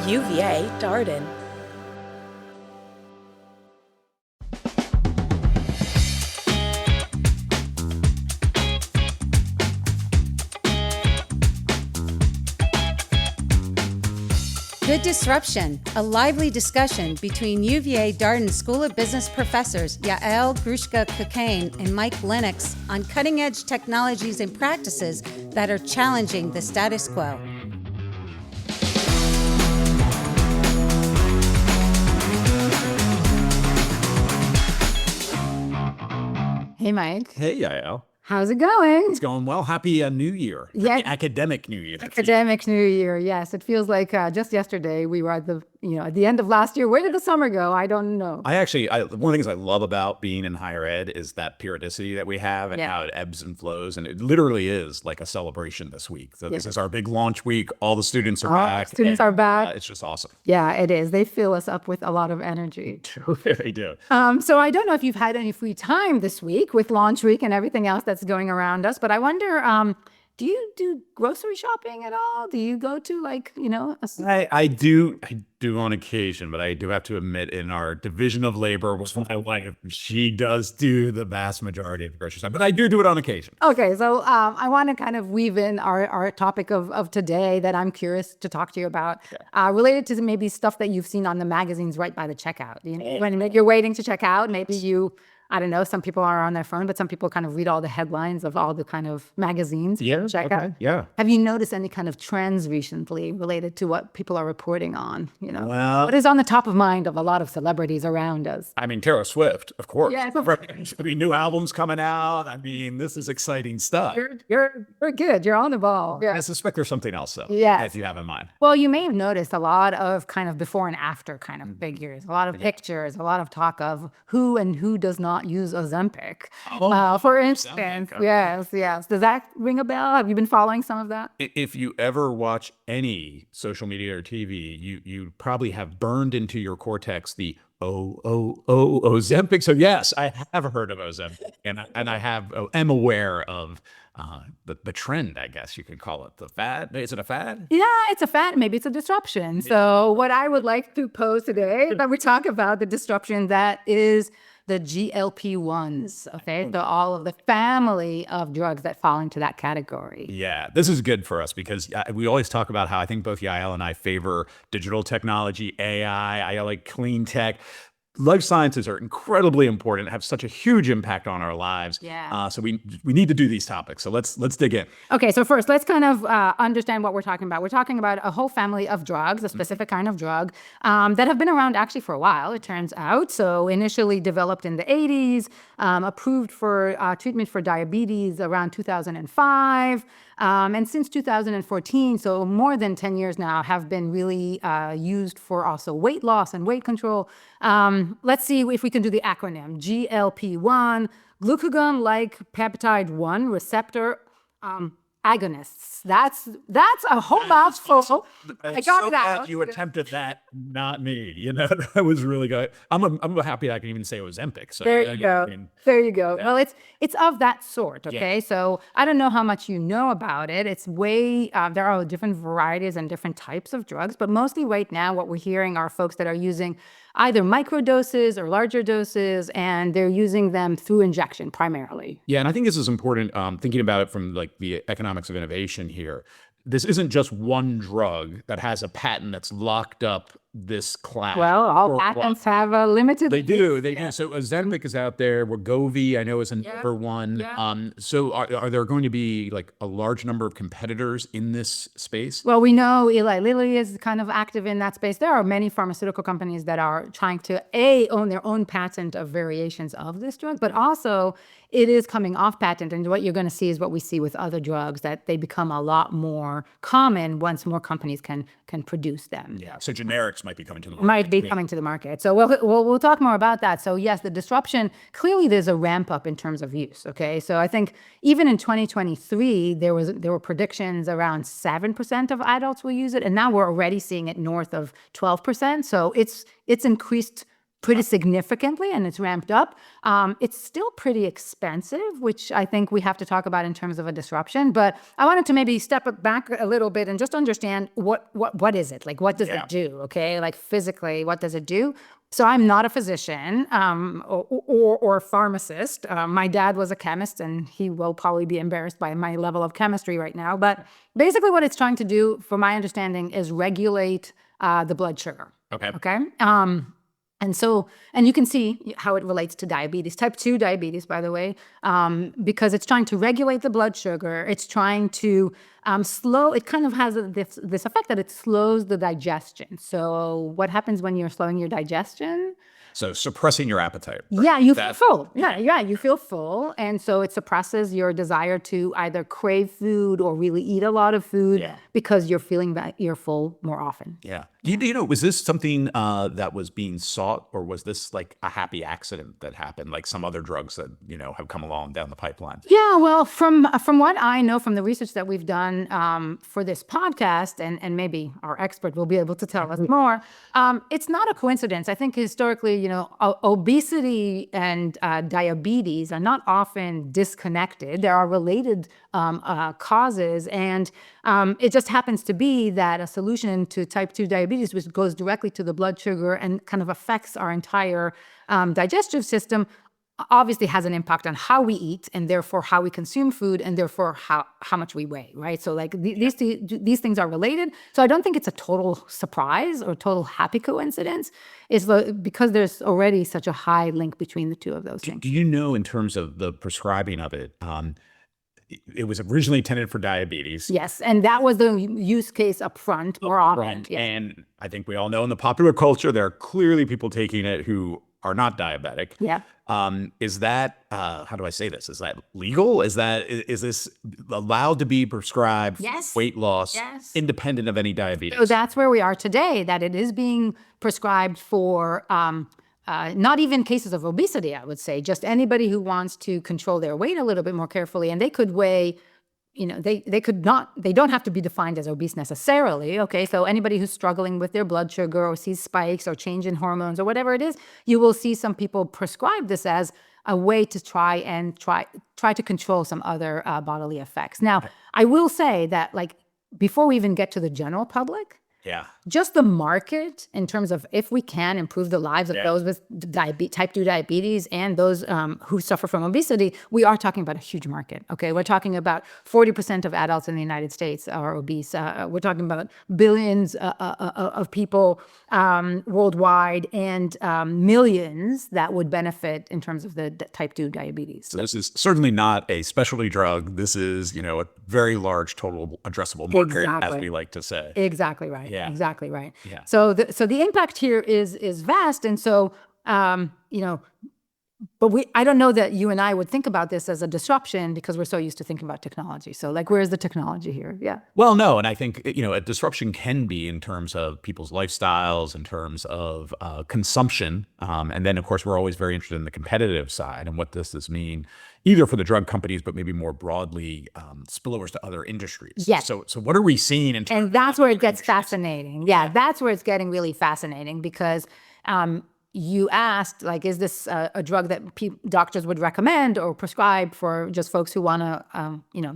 UVA Darden. Good Disruption, a lively discussion between UVA Darden School of Business professors Yael Grushka-Cocaine and Mike Lennox on cutting-edge technologies and practices that are challenging the status quo. Hey, Mike. Hey, Yael. How's it going? It's going well. Happy New Year. Yeah. Happy Academic New Year. Academic New Year. Yes, it feels like just yesterday we were at the end of last year. Where did the summer go? I don't know. One of the things I love about being in higher ed is that periodicity that we have and how it ebbs and flows. And it literally is like a celebration this week. So this is our big launch week. All the students are back. Students are back. It's just awesome. Yeah, it is. They fill us up with a lot of energy. They do. So I don't know if you've had any free time this week with launch week and everything else that's going around us, but I wonder, do you do grocery shopping at all? Do you go to I do on occasion, but I do have to admit in our division of labor with my wife, she does do the vast majority of the grocery shopping, but I do it on occasion. Okay, so I want to kind of weave in our topic of today that I'm curious to talk to you about, related to maybe stuff that you've seen on the magazines right by the checkout. When you're waiting to check out, maybe I don't know, some people are on their phone, but some people kind of read all the headlines of all the kind of magazines. Yeah, okay, yeah. Have you noticed any kind of trends recently related to what people are reporting on? Well, what is on the top of mind of a lot of celebrities around us? I mean, Taylor Swift, of course. Yeah, new albums coming out. I mean, this is exciting stuff. You're good. You're on the ball. Yeah. I suspect there's something else, though, yes. if you have in mind. Well, you may have noticed a lot of kind of before and after kind of figures, a lot of pictures, a lot of talk of who and who does not use Ozempic. For instance, yes. Does that ring a bell? Have you been following some of that? If you ever watch any social media or TV, you probably have burned into your cortex the Ozempic. So yes, I have heard of Ozempic, and I am aware of the trend, I guess you could call it. The fad? Is it a fad? Yeah, it's a fad. Maybe it's a disruption. So what I would like to pose today, that we talk about the disruption that is the GLP-1s, okay? So all of the family of drugs that fall into that category. Yeah, this is good for us because we always talk about how I think both Yael and I favor digital technology, AI, I like clean tech. Life sciences are incredibly important, have such a huge impact on our lives. Yeah. So we need to do these topics. So let's dig in. Okay, so first, let's kind of understand what we're talking about. We're talking about a whole family of drugs, a specific kind of drug, that have been around actually for a while, it turns out. So initially developed in the 80s, approved for treatment for diabetes around 2005. And since 2014, so more than 10 years now, have been really used for also weight loss and weight control. Let's see if we can do the acronym. GLP-1, glucagon-like peptide 1 receptor agonists. That's a whole mouthful. I got that. You attempted that, not me. That was really good. I'm happy I can even say it was Ozempic. So there you go. There you go. Yeah. Well, it's of that sort. Okay, yeah. So I don't know how much you know about it. It's way there are different varieties and different types of drugs, but mostly right now what we're hearing are folks that are using either micro doses or larger doses, and they're using them through injection primarily. Yeah, and I think this is important, thinking about it from like the economics of innovation here. This isn't just one drug that has a patent that's locked up this class. Well, all patents have a limited. They do. So Ozempic is out there. Wegovy, I know, is another one. Yeah. So are there going to be like a large number of competitors in this space? Well, we know Eli Lilly is kind of active in that space. There are many pharmaceutical companies that are trying to own their own patent of variations of this drug, but also it is coming off patent. And what you're going to see is what we see with other drugs, that they become a lot more common once more companies can produce them. Yeah. So generics might be coming to the market. Might be coming to the market. So we'll talk more about that. So yes, the disruption, clearly there's a ramp up in terms of use. Okay. So I think even in 2023, there were predictions around 7% of adults will use it. And now we're already seeing it north of 12%. So it's increased pretty significantly, and it's ramped up. It's still pretty expensive, which I think we have to talk about in terms of a disruption. But I wanted to maybe step back a little bit and just understand what is it? Like, what does it do? Okay, like physically, what does it do? So I'm not a physician or a pharmacist. My dad was a chemist, and he will probably be embarrassed by my level of chemistry right now. But basically what it's trying to do, from my understanding, is regulate the blood sugar. Okay. And you can see how it relates to diabetes, type 2 diabetes, by the way, because it's trying to regulate the blood sugar. It's trying to it kind of has this effect that it slows the digestion. So what happens when you're slowing your digestion? So suppressing your appetite. Right? Yeah, you feel full. Yeah, you feel full. And so it suppresses your desire to either crave food or really eat a lot of food because you're feeling that you're full more often. Yeah. You know, was this something that was being sought, or was this like a happy accident that happened, like some other drugs that, you know, have come along down the pipeline? Yeah, well, from what I know from the research that we've done for this podcast, and maybe our expert will be able to tell us more, it's not a coincidence. I think historically, you know, obesity and diabetes are not often disconnected. There are related causes, and it just happens to be that a solution to type 2 diabetes, which goes directly to the blood sugar and kind of affects our entire digestive system, obviously has an impact on how we eat, and therefore how we consume food, and therefore how much we weigh, right? So like these things are related. So I don't think it's a total surprise or total happy coincidence. It's because there's already such a high link between the two of those things. Do you know, in terms of the prescribing of it, it was originally intended for diabetes. Yes, and that was the use case up front more often. Yes. And I think we all know in the popular culture, there are clearly people taking it who are not diabetic. Yeah. Is that, how do I say this? Is that legal? Is this allowed to be prescribed weight loss independent of any diabetes? So that's where we are today, that it is being prescribed for not even cases of obesity, I would say, just anybody who wants to control their weight a little bit more carefully, and they could weigh, you know, they don't have to be defined as obese necessarily, okay? So anybody who's struggling with their blood sugar or sees spikes or change in hormones or whatever it is, you will see some people prescribe this as a way to try to control some other bodily effects. Now, I will say that, like, before we even get to the general public, just the market, in terms of if we can improve the lives of those with type 2 diabetes and those who suffer from obesity, we are talking about a huge market, okay? We're talking about 40% of adults in the United States are obese. We're talking about billions of people worldwide, and millions that would benefit in terms of the type 2 diabetes. So this is certainly not a specialty drug. This is, you know, a very large total addressable market, as we like to say. Exactly right. Yeah. Exactly right. Yeah. So the impact here is vast, and so you know, but I don't know that you and I would think about this as a disruption because we're so used to thinking about technology. So like, where's the technology here? Yeah. Well, no, and I think, you know, a disruption can be in terms of people's lifestyles, in terms of consumption, and then of course we're always very interested in the competitive side and what does this mean, either for the drug companies, but maybe more broadly, spillovers to other industries. Yes. So what are we seeing in terms And that's where it gets fascinating. Yeah, that's where it's getting really fascinating, because you asked, like, is this a drug that doctors would recommend or prescribe for just folks who want to, you know,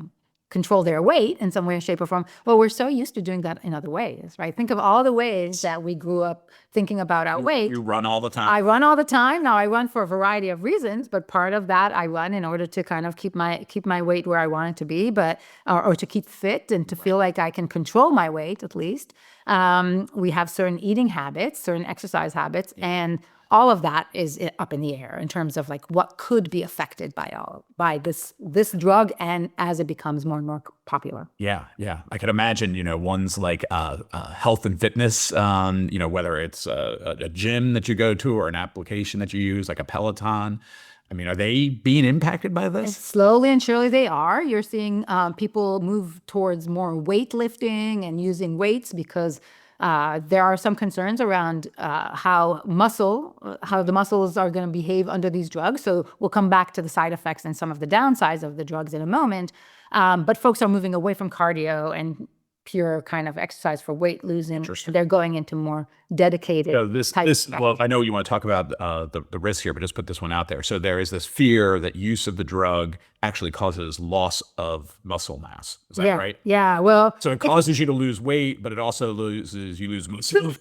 control their weight in some way, shape, or form? Well, we're so used to doing that in other ways, right? Think of all the ways that we grew up thinking about our weight. You run all the time. I run all the time. Now I run for a variety of reasons, but part of that I run in order to kind of keep my weight where I want it to be, but or to keep fit and to feel like I can control my weight at least. We have certain eating habits, certain exercise habits, and all of that is up in the air in terms of like what could be affected by this drug, and as it becomes more and more popular. Yeah. I could imagine, you know, ones like health and fitness, you know, whether it's a gym that you go to or an application that you use, like a Peloton. I mean, are they being impacted by this? Slowly and surely they are. You're seeing people move towards more weightlifting and using weights because there are some concerns around how the muscles are going to behave under these drugs. So we'll come back to the side effects and some of the downsides of the drugs in a moment. But folks are moving away from cardio and pure kind of exercise for weight losing. They're going into more dedicated So this well, I know you want to talk about the risk here, but just put this one out there. So there is this fear that use of the drug actually causes loss of muscle mass. Is that right? Yeah. Well, So it causes you to lose weight, but it also you lose muscle.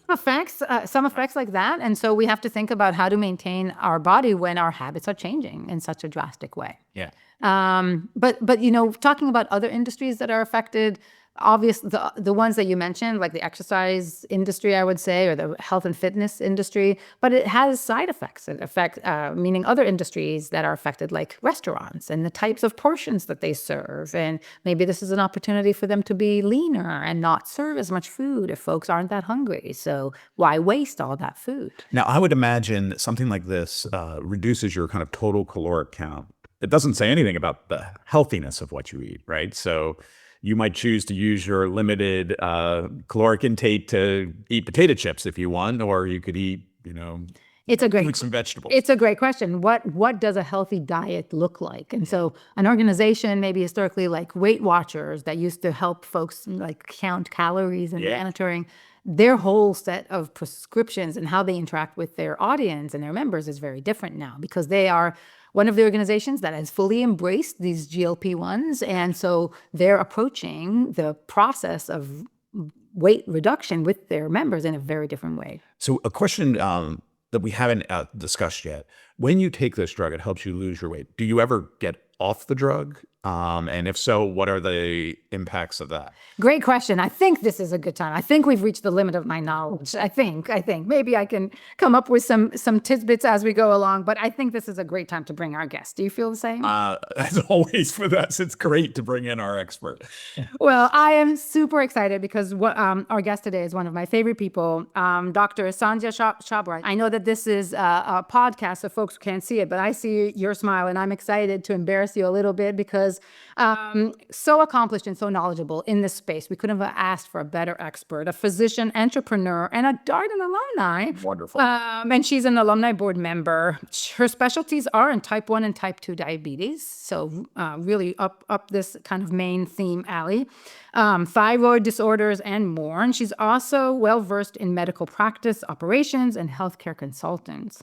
some effects like that. And so we have to think about how to maintain our body when our habits are changing in such a drastic way. Yeah. But talking about other industries that are affected, obviously the ones that you mentioned, like the exercise industry, I would say, or the health and fitness industry, but it has side effects. Meaning other industries that are affected, like restaurants and the types of portions that they serve. And maybe this is an opportunity for them to be leaner and not serve as much food if folks aren't that hungry. So why waste all that food? Now, I would imagine that something like this reduces your kind of total caloric count. It doesn't say anything about the healthiness of what you eat, right? So you might choose to use your limited caloric intake to eat potato chips if you want, or you could eat, some vegetables. It's a great question. What does a healthy diet look like? And so an organization, maybe historically like Weight Watchers, that used to help folks like count calories and monitoring, their whole set of prescriptions and how they interact with their audience and their members is very different now, because they are one of the organizations that has fully embraced these GLP-1s. And so they're approaching the process of weight reduction with their members in a very different way. So a question that we haven't discussed yet: when you take this drug, it helps you lose your weight. Do you ever get off the drug? And if so, what are the impacts of that? Great question. I think this is a good time. I think we've reached the limit of my knowledge. I think maybe I can come up with some tidbits as we go along, but I think this is a great time to bring our guest. Do you feel the same? As always with us, it's great to bring in our expert. Well, I am super excited because our guest today is one of my favorite people, Dr. Sandhya Chhabra. I know that this is a podcast, so folks can't see it, but I see your smile, and I'm excited to embarrass you a little bit because so accomplished and so knowledgeable in this space. We couldn't have asked for a better expert, a physician, entrepreneur, and a Darden alumni. Wonderful. And she's an alumni board member. Her specialties are in type 1 and type 2 diabetes. So really up this kind of main theme alley. Thyroid disorders and more. And she's also well-versed in medical practice, operations, and healthcare consultants.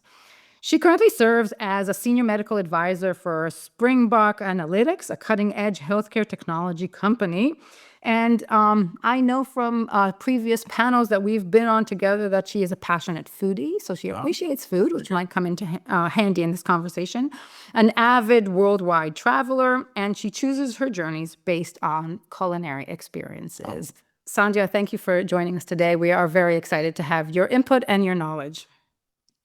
She currently serves as a senior medical advisor for Springbok Analytics, a cutting-edge healthcare technology company. And I know from previous panels that we've been on together that she is a passionate foodie, so she appreciates food, which might come into handy in this conversation. An avid worldwide traveler, and she chooses her journeys based on culinary experiences. Sandhya, thank you for joining us today. We are very excited to have your input and your knowledge.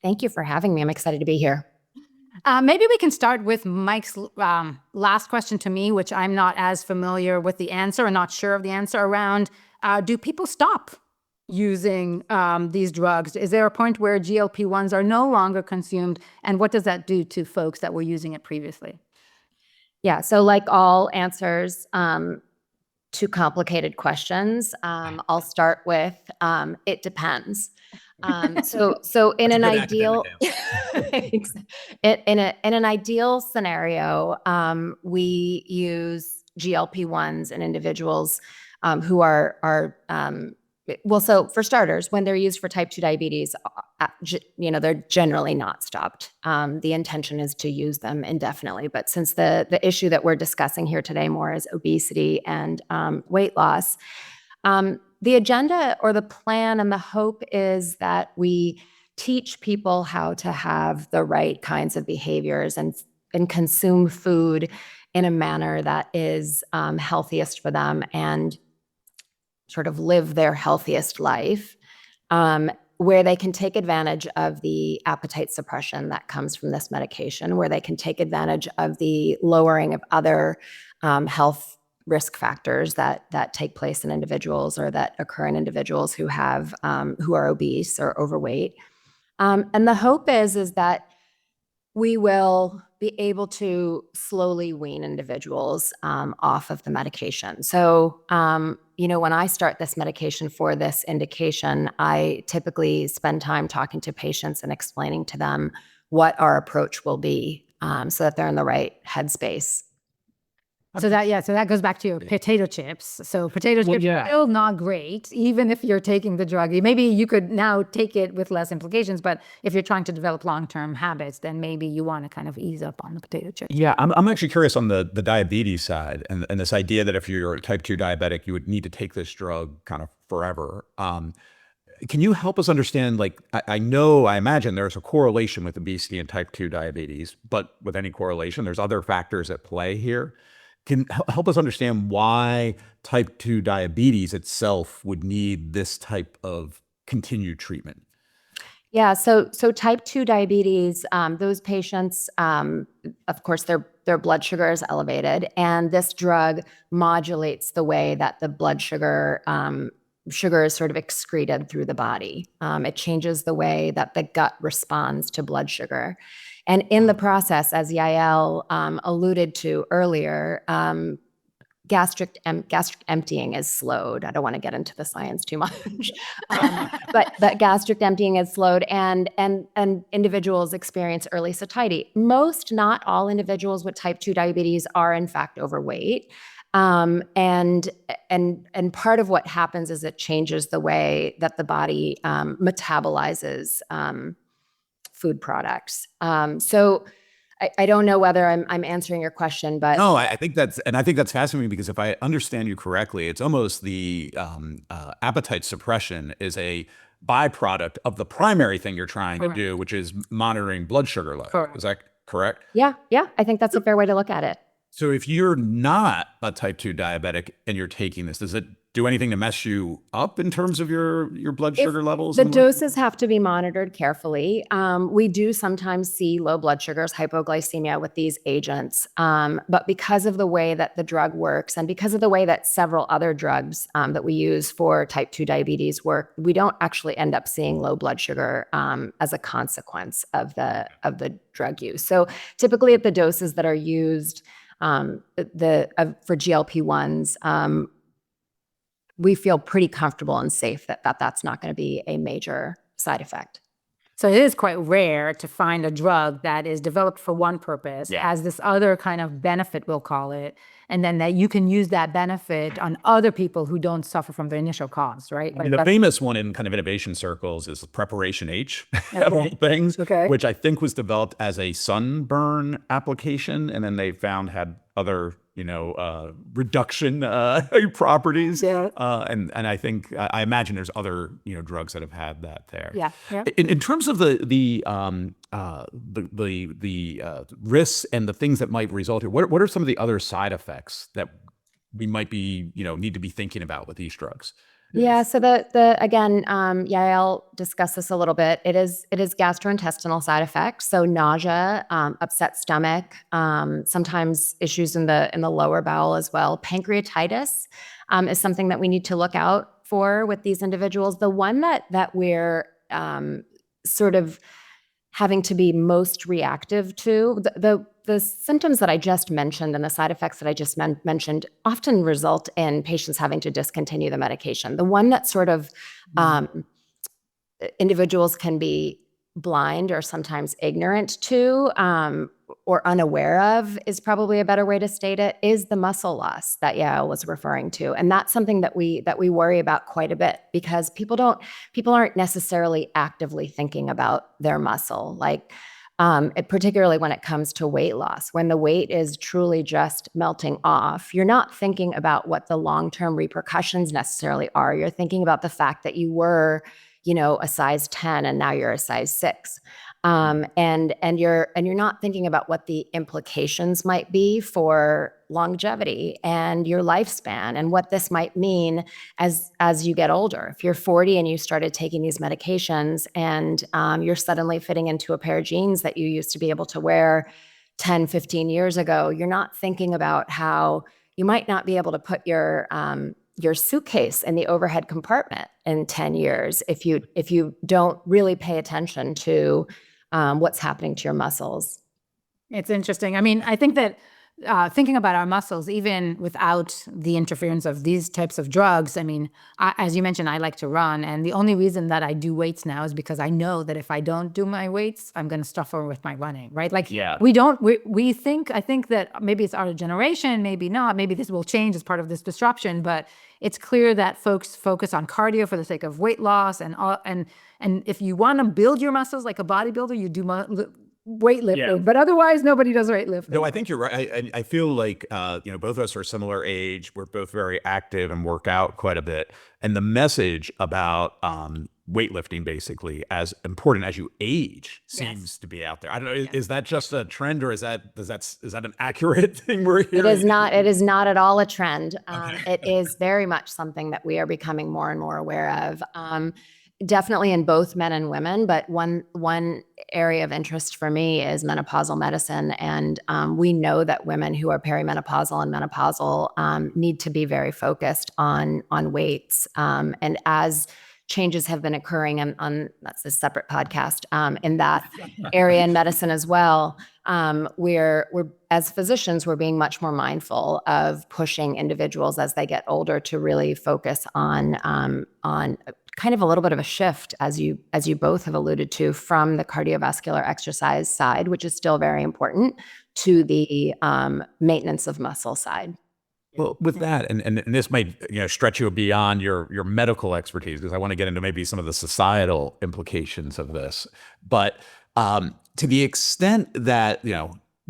Thank you for having me. I'm excited to be here. Maybe we can start with Mike's last question to me, which I'm not as familiar with the answer and not sure of the answer around. Do people stop using these drugs? Is there a point where GLP-1s are no longer consumed? And what does that do to folks that were using it previously? Yeah, so like all answers to complicated questions, I'll start with it depends. So in an ideal in an ideal scenario, we use GLP-1s in individuals who are well, so for starters, when they're used for type 2 diabetes, they're generally not stopped. The intention is to use them indefinitely. But since the issue that we're discussing here today more is obesity and weight loss, the agenda or the plan and the hope is that we teach people how to have the right kinds of behaviors and consume food in a manner that is healthiest for them and sort of live their healthiest life, where they can take advantage of the appetite suppression that comes from this medication, where they can take advantage of the lowering of other health risk factors that take place in individuals or that occur in individuals who are obese or overweight. And the hope is that we will be able to slowly wean individuals off of the medication. So, when I start this medication for this indication, I typically spend time talking to patients and explaining to them what our approach will be so that they're in the right headspace. So that goes back to your potato chips. So potato chips are still not great, even if you're taking the drug. Maybe you could now take it with less implications, but if you're trying to develop long-term habits, then maybe you want to kind of ease up on the potato chips. Yeah, I'm actually curious on the diabetes side and this idea that if you're a type 2 diabetic, you would need to take this drug kind of forever. Can you help us understand, like, I imagine there's a correlation with obesity and type 2 diabetes, but with any correlation, there's other factors at play here. Can help us understand why type 2 diabetes itself would need this type of continued treatment? Yeah, so type 2 diabetes, those patients, of course, their blood sugar is elevated, and this drug modulates the way that the blood sugar is sort of excreted through the body. It changes the way that the gut responds to blood sugar. And in the process, as Yael alluded to earlier, gastric emptying is slowed. I don't want to get into the science too much, but gastric emptying is slowed, and individuals experience early satiety. Most, not all individuals with type 2 diabetes are in fact overweight. And part of what happens is it changes the way that the body metabolizes food products. So I don't know whether I'm answering your question, but no, I think that's fascinating, because if I understand you correctly, it's almost the appetite suppression is a byproduct of the primary thing you're trying to do, which is monitoring blood sugar level. Correct. Is that correct? Yeah, I think that's a fair way to look at it. So if you're not a type 2 diabetic and you're taking this, does it do anything to mess you up in terms of your blood sugar levels? The doses have to be monitored carefully. We do sometimes see low blood sugars, hypoglycemia with these agents. But because of the way that the drug works, and because of the way that several other drugs that we use for type 2 diabetes work, we don't actually end up seeing low blood sugar as a consequence of the drug use. So typically at the doses that are used for GLP-1s, we feel pretty comfortable and safe that that's not going to be a major side effect. So it is quite rare to find a drug that is developed for one purpose, has this other kind of benefit, we'll call it, and then that you can use that benefit on other people who don't suffer from the initial cause, right? I mean, the famous one in kind of innovation circles is Preparation H, of all things, which I think was developed as a sunburn application, and then they found had other reduction properties. And I think I imagine there's other drugs that have had that there. In terms of the risks and the things that might result here, what are some of the other side effects that we might be need to be thinking about with these drugs? Yeah, so again, Yael discussed this a little bit. It is gastrointestinal side effects, so nausea, upset stomach, sometimes issues in the lower bowel as well. Pancreatitis is something that we need to look out for with these individuals. The one that we're sort of having to be most reactive to, the symptoms that I just mentioned and the side effects that I just mentioned often result in patients having to discontinue the medication. The one that sort of individuals can be blind or sometimes ignorant to or unaware of is probably a better way to state it, is the muscle loss that Yael was referring to. And that's something that we worry about quite a bit, because people aren't necessarily actively thinking about their muscle. Like, particularly when it comes to weight loss, when the weight is truly just melting off, you're not thinking about what the long-term repercussions necessarily are. You're thinking about the fact that you were, a size 10 and now you're a size 6. And you're not thinking about what the implications might be for longevity and your lifespan, and what this might mean as you get older. If you're 40 and you started taking these medications, and you're suddenly fitting into a pair of jeans that you used to be able to wear 10, 15 years ago, you're not thinking about how you might not be able to put your suitcase in the overhead compartment in 10 years if you don't really pay attention to what's happening to your muscles. It's interesting. I mean, I think that thinking about our muscles, even without the interference of these types of drugs, I mean, as you mentioned, I like to run. And the only reason that I do weights now is because I know that if I don't do my weights, I'm going to suffer with my running, right? Like, I think that maybe it's our generation, maybe not, maybe this will change as part of this disruption, but it's clear that folks focus on cardio for the sake of weight loss. And if you want to build your muscles like a bodybuilder, you do weightlifting, Yeah. but otherwise nobody does weightlifting. No, I think you're right. I feel like, both of us are similar age. We're both very active and work out quite a bit. And the message about weightlifting basically as important as you age seems to be out there. I don't know. Is that just a trend, or is that an accurate thing we're hearing? It is not at all a trend. It is very much something that we are becoming more and more aware of. Definitely in both men and women, but one area of interest for me is menopausal medicine. And we know that women who are perimenopausal and menopausal need to be very focused on weights. And as changes have been occurring, on that's a separate podcast, in that area in medicine as well, we're as physicians, we're being much more mindful of pushing individuals as they get older to really focus on kind of a little bit of a shift, as you both have alluded to, from the cardiovascular exercise side, which is still very important, to the maintenance of muscle side. Well, with that, and this might stretch you beyond your medical expertise, because I want to get into maybe some of the societal implications of this. But to the extent that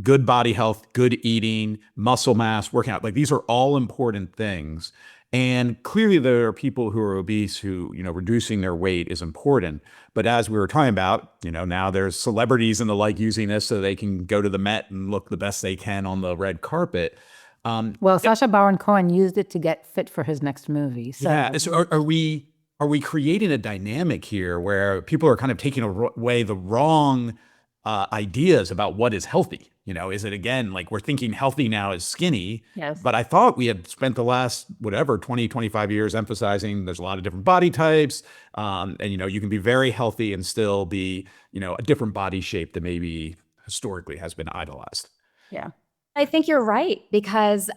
good body health, good eating, muscle mass, working out, like these are all important things. And clearly there are people who are obese who, reducing their weight is important. But as we were talking about, now there's celebrities and the like using this so they can go to the Met and look the best they can on the red carpet. Well, Sacha Baron Cohen used it to get fit for his next movie. So. Yeah. So are we creating a dynamic here where people are kind of taking away the wrong ideas about what is healthy? Is it, again, like we're thinking healthy now is skinny? Yes. But I thought we had spent the last 20, 25 years emphasizing there's a lot of different body types. And you can be very healthy and still be, a different body shape that maybe historically has been idolized. Yeah. I think you're right, because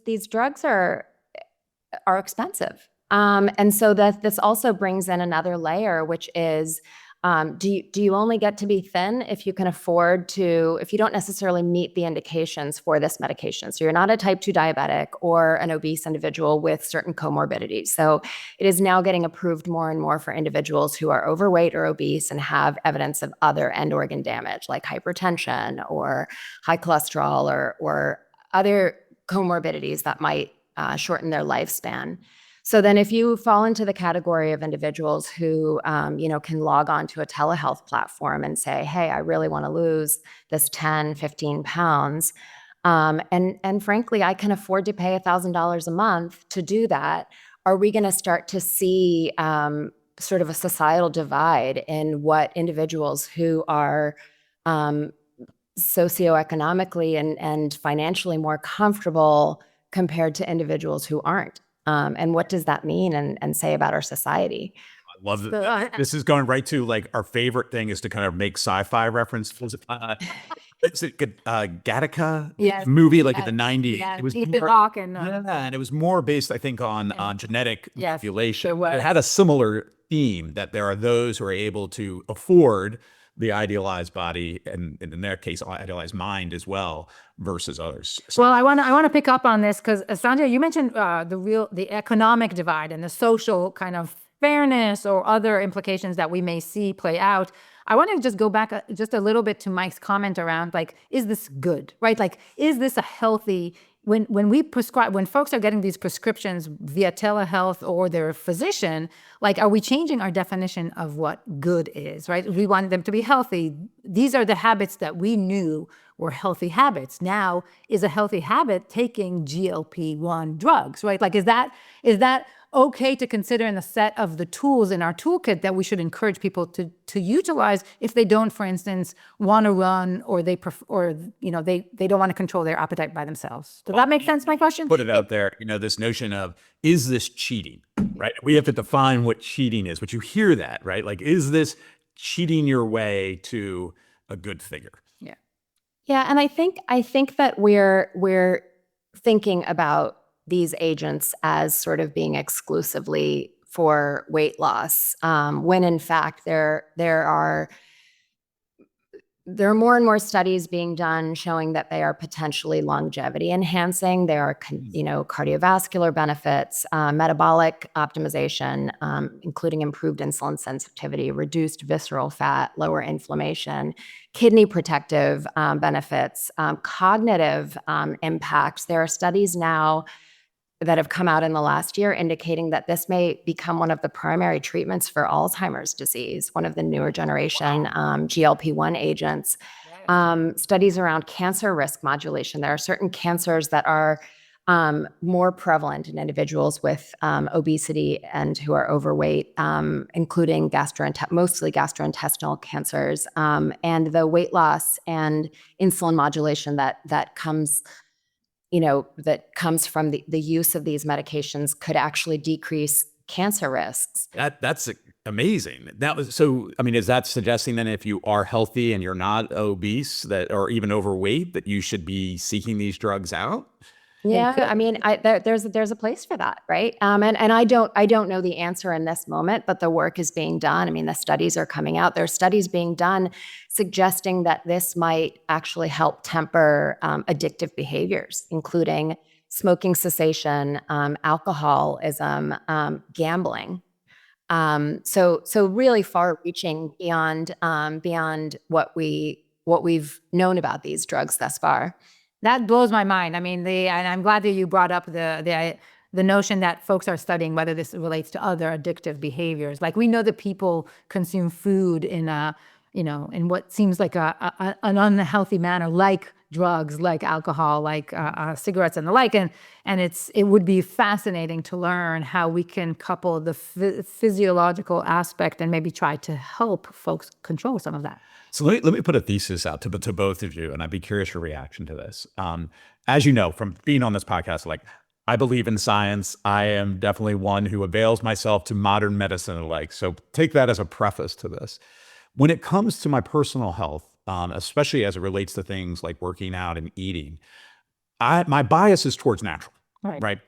these drugs are expensive, and so that this also brings in another layer, which is, do you only get to be thin if you can afford to, if you don't necessarily meet the indications for this medication? So you're not a type 2 diabetic or an obese individual with certain comorbidities. So it is now getting approved more and more for individuals who are overweight or obese and have evidence of other end organ damage, like hypertension or high cholesterol or other comorbidities that might shorten their lifespan. So then if you fall into the category of individuals who, can log on to a telehealth platform and say, hey, I really want to lose this 10, 15 pounds. And frankly, I can afford to pay $1,000 a month to do that. Are we going to start to see sort of a societal divide in what individuals who are socioeconomically and financially more comfortable compared to individuals who aren't? And what does that mean and say about our society? I love that. This is going right to like our favorite thing is to kind of make sci-fi references. Is it Gattaca movie like in the 90s? Yeah, it was Ethan Hawke and and it was more based, I think, on genetic manipulation. it was. It had a similar theme that there are those who are able to afford the idealized body, and in their case, idealized mind as well, versus others. So, well, I want to pick up on this because Sandhya, you mentioned the economic divide and the social kind of fairness or other implications that we may see play out. I want to just go back just a little bit to Mike's comment around, like, is this good, right? Like, is this a healthy? When we prescribe, when folks are getting these prescriptions via telehealth or their physician, like, are we changing our definition of what good is, right? We want them to be healthy. These are the habits that we knew were healthy habits. Now, is a healthy habit taking GLP-1 drugs, right? Like, is that okay to consider in the set of the tools in our toolkit that we should encourage people to utilize if they don't, for instance, want to run or they don't want to control their appetite by themselves? Does that make sense, my question? put it out there, this notion of, is this cheating, right? We have to define what cheating is, but you hear that, right? Like, is this cheating your way to a good figure? Yeah, and I think that we're thinking about these agents as sort of being exclusively for weight loss, when in fact there are more and more studies being done showing that they are potentially longevity enhancing. There are, cardiovascular benefits, metabolic optimization, including improved insulin sensitivity, reduced visceral fat, lower inflammation, kidney protective benefits, cognitive impacts. There are studies now that have come out in the last year indicating that this may become one of the primary treatments for Alzheimer's disease, one of the newer generation GLP-1 agents. Studies around cancer risk modulation. There are certain cancers that are more prevalent in individuals with obesity and who are overweight, including mostly gastrointestinal cancers. And the weight loss and insulin modulation that comes from the use of these medications could actually decrease cancer risks. That's amazing. Is that suggesting then if you are healthy and you're not obese or even overweight, that you should be seeking these drugs out? Yeah, there's a place for that, right? And I don't know the answer in this moment, but the work is being done. I mean, the studies are coming out. There are studies being done suggesting that this might actually help temper addictive behaviors, including smoking cessation, alcoholism, gambling. So really far-reaching beyond what we've known about these drugs thus far. That blows my mind. I mean, and I'm glad that you brought up the notion that folks are studying whether this relates to other addictive behaviors. Like we know that people consume food in what seems like an unhealthy manner, like drugs, like alcohol, like cigarettes and the like. And it would be fascinating to learn how we can couple the physiological aspect and maybe try to help folks control some of that. So let me put a thesis out to both of you, and I'd be curious your reaction to this. As you know, from being on this podcast, I believe in science. I am definitely one who avails myself to modern medicine and the like. So take that as a preface to this. When it comes to my personal health, especially as it relates to things like working out and eating, my bias is towards natural. Right.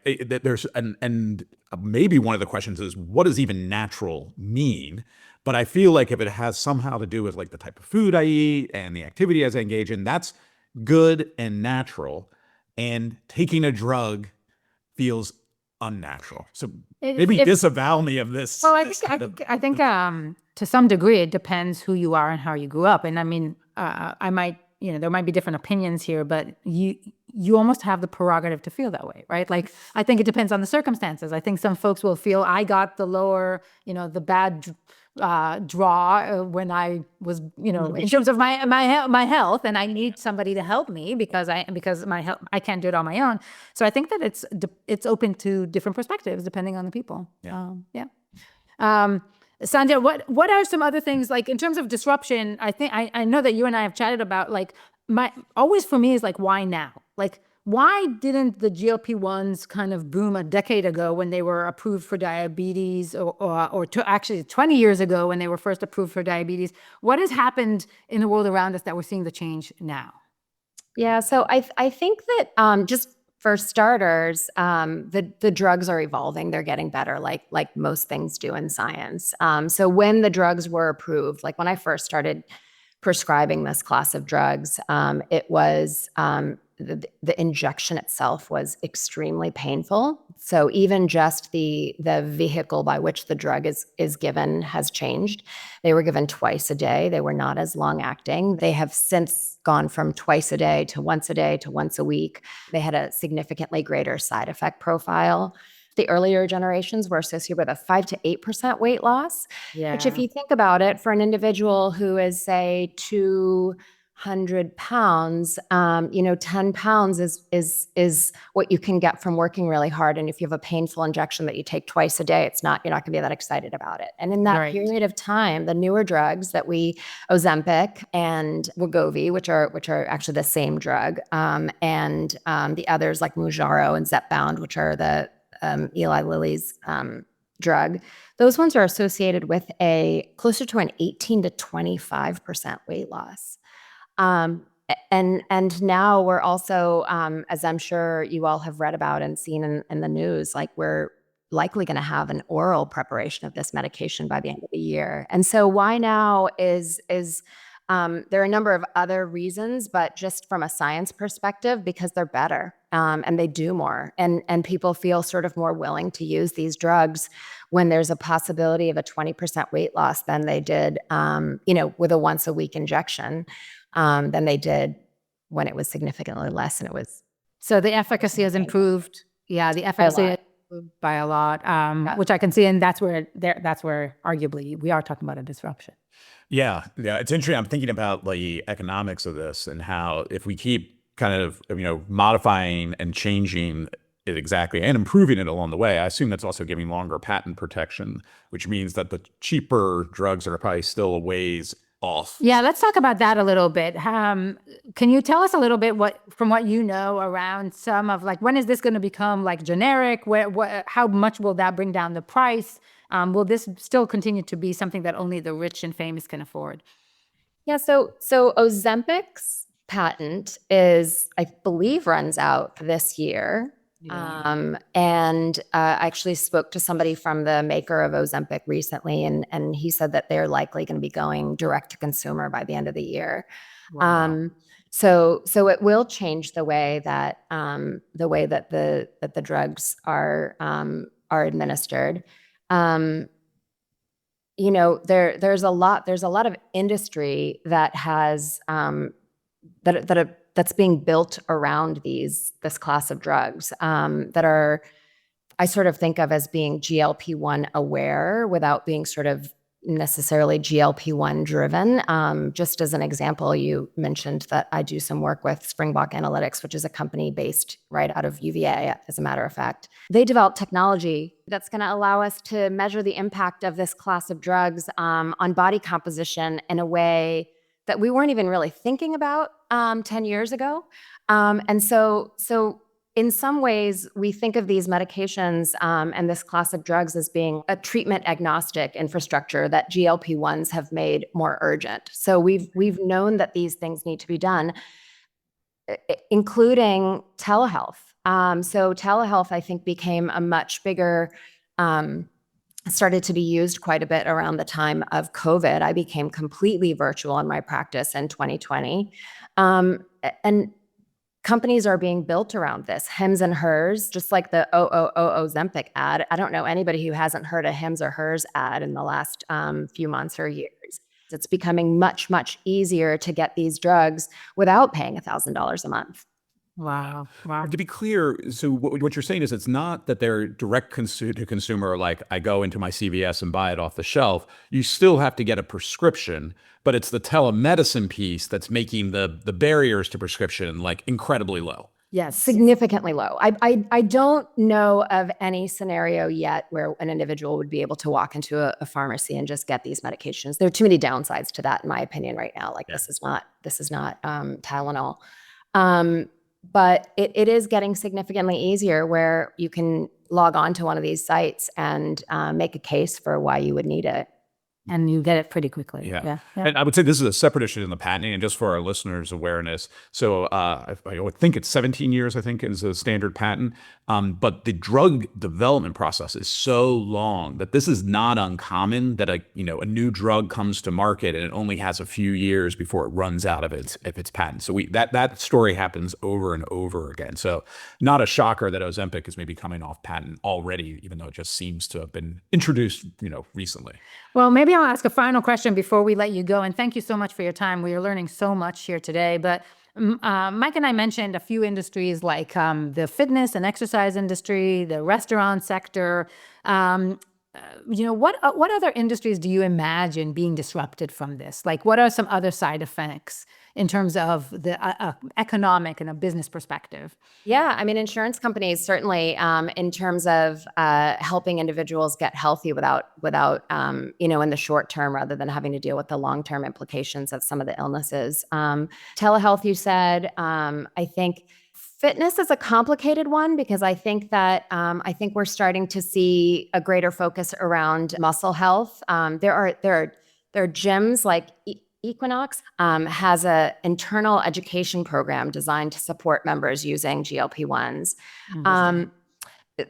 There's and maybe one of the questions is, what does even natural mean? But I feel like if it has somehow to do with the type of food I eat and the activity as I engage in, that's good and natural. And taking a drug feels unnatural. So maybe disavow me of this. Well, I think to some degree it depends who you are and how you grew up. And I mean, there might be different opinions here, but you almost have the prerogative to feel that way, right? Like, I think it depends on the circumstances. I think some folks will feel I got the lower, the bad draw when I was, in terms of my health, and I need somebody to help me because my health, I can't do it on my own. So I think that it's open to different perspectives depending on the people. Sandhya, what are some other things, like in terms of disruption? I think I know that you and I have chatted about, always for me is why now? Why didn't the GLP-1s kind of boom a decade ago when they were approved for diabetes, or actually 20 years ago when they were first approved for diabetes? What has happened in the world around us that we're seeing the change now? Yeah, so I think that just for starters, the drugs are evolving. They're getting better, like most things do in science. So when the drugs were approved, like when I first started prescribing this class of drugs, it was the injection itself was extremely painful. So even just the vehicle by which the drug is given has changed. They were given twice a day. They were not as long acting. They have since gone from twice a day to once a week. They had a significantly greater side effect profile. The earlier generations were associated with a 5 to 8% weight loss, which, if you think about it, for an individual who is, say, 200 pounds, 10 pounds is what you can get from working really hard. And if you have a painful injection that you take twice a day, you're not going to be that excited about it. And in that period of time, the newer drugs that Ozempic and Wegovy, which are actually the same drug, and the others like Mounjaro and Zepbound, which are the Eli Lilly's drug, those ones are associated with closer to an 18 to 25% weight loss. And now we're also, as I'm sure you all have read about and seen in the news, like we're likely going to have an oral preparation of this medication by the end of the year. And so why now is there are a number of other reasons, but just from a science perspective, because they're better and they do more, and people feel sort of more willing to use these drugs when there's a possibility of a 20% weight loss than they did, with a once a week injection, than they did when it was significantly less and it was. So the efficacy has improved. Yeah, the efficacy has improved by a lot, which I can see, and that's where arguably we are talking about a disruption. Yeah, it's interesting. I'm thinking about the economics of this and how if we keep kind of modifying and changing it exactly and improving it along the way, I assume that's also giving longer patent protection, which means that the cheaper drugs are probably still a ways off. Yeah, let's talk about that a little bit. Can you tell us a little bit from what you know around some of when is this going to become generic? How much will that bring down the price? Will this still continue to be something that only the rich and famous can afford? Yeah, so Ozempic's patent I believe, runs out this year. Yeah. And I actually spoke to somebody from the maker of Ozempic recently, and he said that they're likely going to be going direct to consumer by the end of the year. Wow. So it will change the way that the drugs are administered. There's a lot of industry that has that's being built around this class of drugs, that are, I sort of think of as being GLP-1 aware without being sort of necessarily GLP-1 driven. Just as an example, you mentioned that I do some work with Springbok Analytics, which is a company based right out of UVA, as a matter of fact. They developed technology that's going to allow us to measure the impact of this class of drugs on body composition in a way that we weren't even really thinking about 10 years ago. And so in some ways, we think of these medications and this class of drugs as being a treatment agnostic infrastructure that GLP-1s have made more urgent. So we've known that these things need to be done, including telehealth. So telehealth, I think, became a much bigger, started to be used quite a bit around the time of COVID. I became completely virtual in my practice in 2020. And companies are being built around this, Hims and Hers, just like the Ozempic ad. I don't know anybody who hasn't heard a Hims or Hers ad in the last few months or years. It's becoming much, much easier to get these drugs without paying $1,000 a month. Wow. To be clear, so what you're saying is it's not that they're direct to consumer, like I go into my CVS and buy it off the shelf. You still have to get a prescription, but it's the telemedicine piece that's making the barriers to prescription incredibly low. Yes, significantly low. I don't know of any scenario yet where an individual would be able to walk into a pharmacy and just get these medications. There are too many downsides to that, in my opinion, right now. This is not Tylenol. But it is getting significantly easier where you can log on to one of these sites and make a case for why you would need it. And you get it pretty quickly. Yeah. And I would say this is a separate issue in the patenting, and just for our listeners' awareness. So I would think it's 17 years, I think, is a standard patent. But the drug development process is so long that this is not uncommon that a new drug comes to market and it only has a few years before it runs out of its patent. So that story happens over and over again. So not a shocker that Ozempic is maybe coming off patent already, even though it just seems to have been introduced, recently. Well, maybe I'll ask a final question before we let you go. And thank you so much for your time. We are learning so much here today. But Mike and I mentioned a few industries like the fitness and exercise industry, the restaurant sector. What other industries do you imagine being disrupted from this? What are some other side effects in terms of the economic and a business perspective? Yeah, I mean, insurance companies certainly, in terms of helping individuals get healthy without in the short term, rather than having to deal with the long-term implications of some of the illnesses. Telehealth, you said. I think fitness is a complicated one because I think that we're starting to see a greater focus around muscle health. There are gyms Equinox has an internal education program designed to support members using GLP-1s.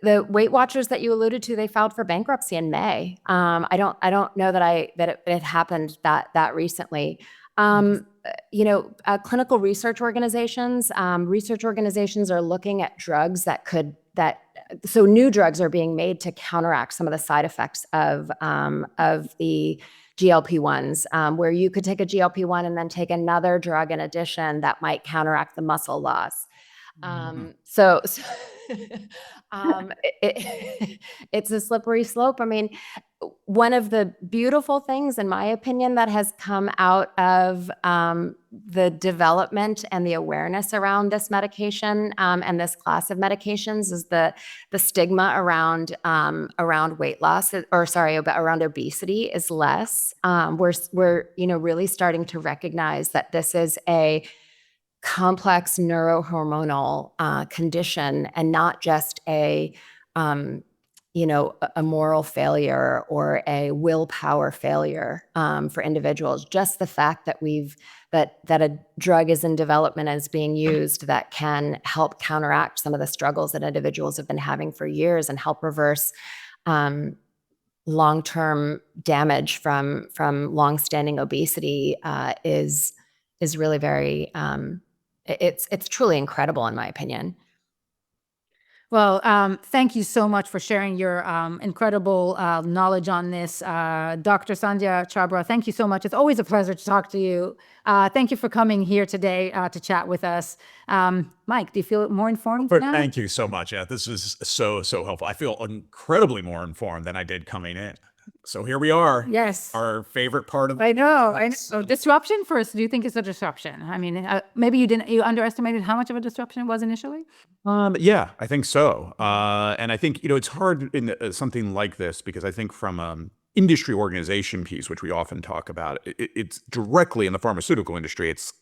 The Weight Watchers that you alluded to, they filed for bankruptcy in May. I don't know that it happened that recently. Clinical research organizations are looking at drugs so new drugs are being made to counteract some of the side effects of the GLP-1s, where you could take a GLP-1 and then take another drug in addition that might counteract the muscle loss. So it's a slippery slope. I mean, one of the beautiful things, in my opinion, that has come out of the development and the awareness around this medication and this class of medications is the stigma around weight loss, around obesity is less. We're really starting to recognize that this is a complex neurohormonal condition and not just a moral failure or a willpower failure for individuals. Just the fact that that a drug is in development and is being used that can help counteract some of the struggles that individuals have been having for years and help reverse long-term damage from long-standing obesity is really very it's truly incredible in my opinion. Well, thank you so much for sharing your incredible knowledge on this. Dr. Sandhya Chhabra, thank you so much. It's always a pleasure to talk to you. Thank you for coming here today to chat with us. Mike, do you feel more informed now? Thank you so much. Yeah, this was so helpful. I feel incredibly more informed than I did coming in. So here we are. Yes. Our favorite part of I know. So disruption first. Do you think it's a disruption? I mean, maybe you underestimated how much of a disruption it was initially? Yeah, I think so. And I think, it's hard in something like this because I think from industry organization piece, which we often talk about, it's directly in the pharmaceutical industry. It's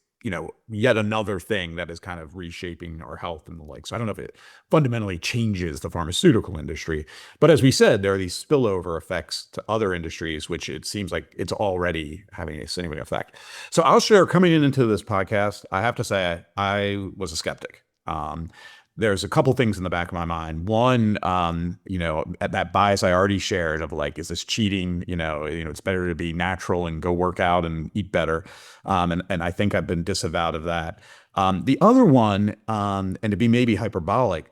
yet another thing that is kind of reshaping our health and the like. So I don't know if it fundamentally changes the pharmaceutical industry, but as we said, there are these spillover effects to other industries, which it seems like it's already having a significant effect. So I'll share, coming into this podcast, I have to say I was a skeptic. There's a couple things in the back of my mind. One, at that bias I already shared of like, is this cheating? It's better to be natural and go work out and eat better. And I think I've been disavowed of that. The other one, and to be maybe hyperbolic,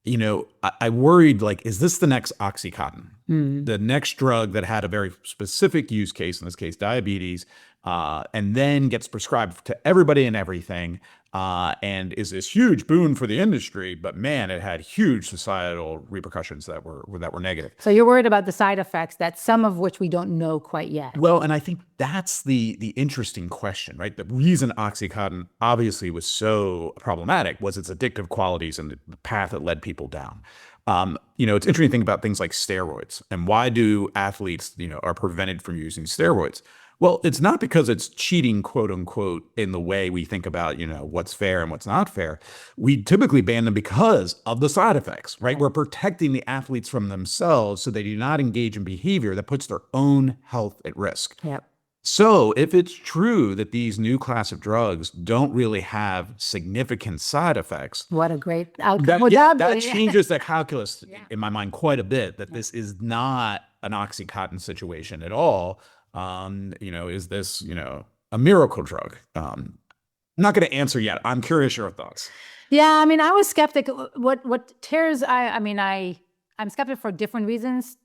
I worried, like, is this the next OxyContin? The next drug that had a very specific use case, in this case, diabetes, and then gets prescribed to everybody and everything, and is this huge boon for the industry, but man, it had huge societal repercussions that were negative. So you're worried about the side effects, that some of which we don't know quite yet. Well, and I think that's the interesting question, right? The reason OxyContin obviously was so problematic was its addictive qualities and the path it led people down. It's interesting to think about things like steroids and why do athletes, are prevented from using steroids? Well, it's not because it's cheating, quote unquote, in the way we think about, what's fair and what's not fair. We typically ban them because of the side effects, right? We're protecting the athletes from themselves so they do not engage in behavior that puts their own health at risk. Yep. So if it's true that these new class of drugs don't really have significant side effects, what a great outcome. That changes the calculus in my mind quite a bit, that this is not an OxyContin situation at all. Is this, a miracle drug? I'm not going to answer yet. I'm curious your thoughts. Yeah, I mean, I was skeptic. What tears, I'm skeptic for different reasons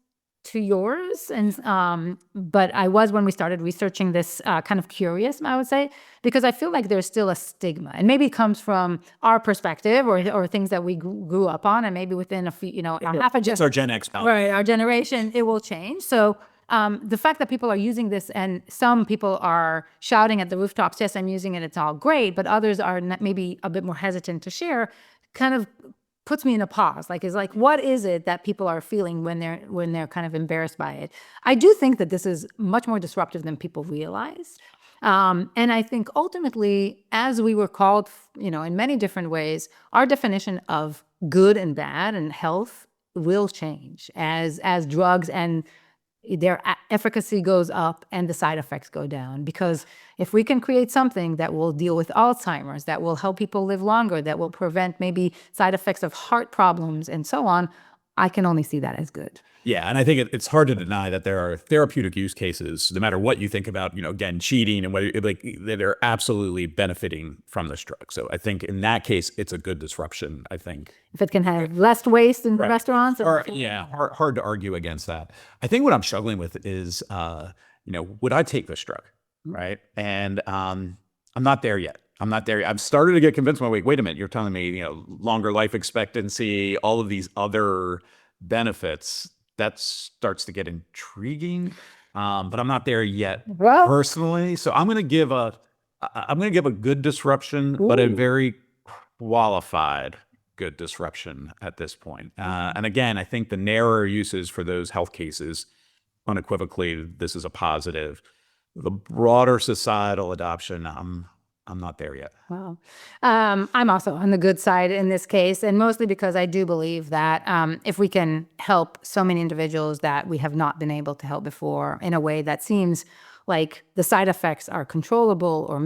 to yours. And, but I was, when we started researching this, kind of curious, I would say, because I feel like there's still a stigma, and maybe it comes from our perspective or things that we grew up on. And maybe within a few, half a It's our Gen X. Right. Our generation, it will change. So, the fact that people are using this, and some people are shouting at the rooftops, yes, I'm using it, it's all great, but others are maybe a bit more hesitant to share, kind of puts me in a pause. What is it that people are feeling when they're kind of embarrassed by it? I do think that this is much more disruptive than people realize. And I think ultimately, as we were called, in many different ways, our definition of good and bad and health will change as drugs and their efficacy goes up and the side effects go down. Because if we can create something that will deal with Alzheimer's, that will help people live longer, that will prevent maybe side effects of heart problems and so on, I can only see that as good. Yeah, and I think it's hard to deny that there are therapeutic use cases, no matter what you think about, again, cheating and whether that are absolutely benefiting from this drug. So I think in that case, it's a good disruption, I think. If it can have less waste in restaurants. Hard to argue against that. I think what I'm struggling with is, would I take this drug, right? And I'm not there yet. I'm not there. I've started to get convinced. Wait a minute. You're telling me, longer life expectancy, all of these other benefits. That starts to get intriguing, but I'm not there yet personally. So I'm going to give a good disruption, but a very qualified good disruption at this point. And again, I think the narrower uses for those health cases, unequivocally, this is a positive. The broader societal adoption, I'm not there yet. Wow. I'm also on the good side in this case, and mostly because I do believe that if we can help so many individuals that we have not been able to help before in a way that seems like the side effects are controllable or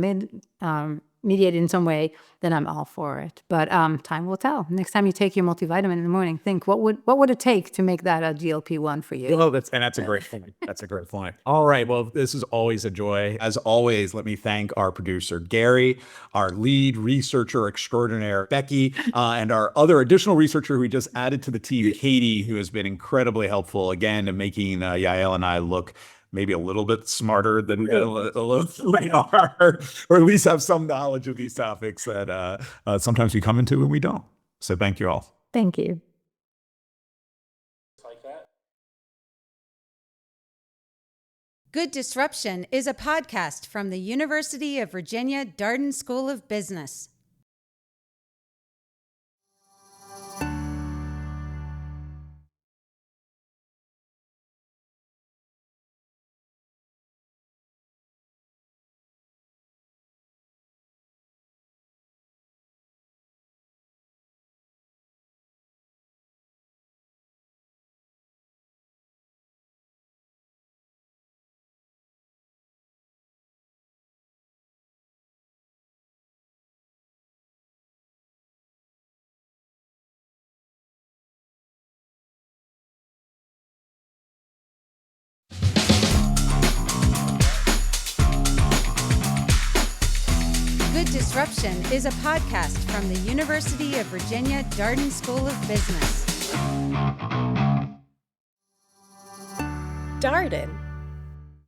mediated in some way, then I'm all for it. But time will tell. Next time you take your multivitamin in the morning, think what would it take to make that a GLP-1 for you? Well, that's a great point. That's a great point. All right. Well, this is always a joy. As always, let me thank our producer, Gary, our lead researcher extraordinaire, Becky, and our other additional researcher who we just added to the team, Katie, who has been incredibly helpful, again, in making Yael and I look maybe a little bit smarter than we are, or at least have some knowledge of these topics that sometimes we come into and we don't. So thank you all. Thank you. Good Disruption is a podcast from the University of Virginia Darden School of Business. Good Disruption is a podcast from the University of Virginia Darden School of Business. Darden.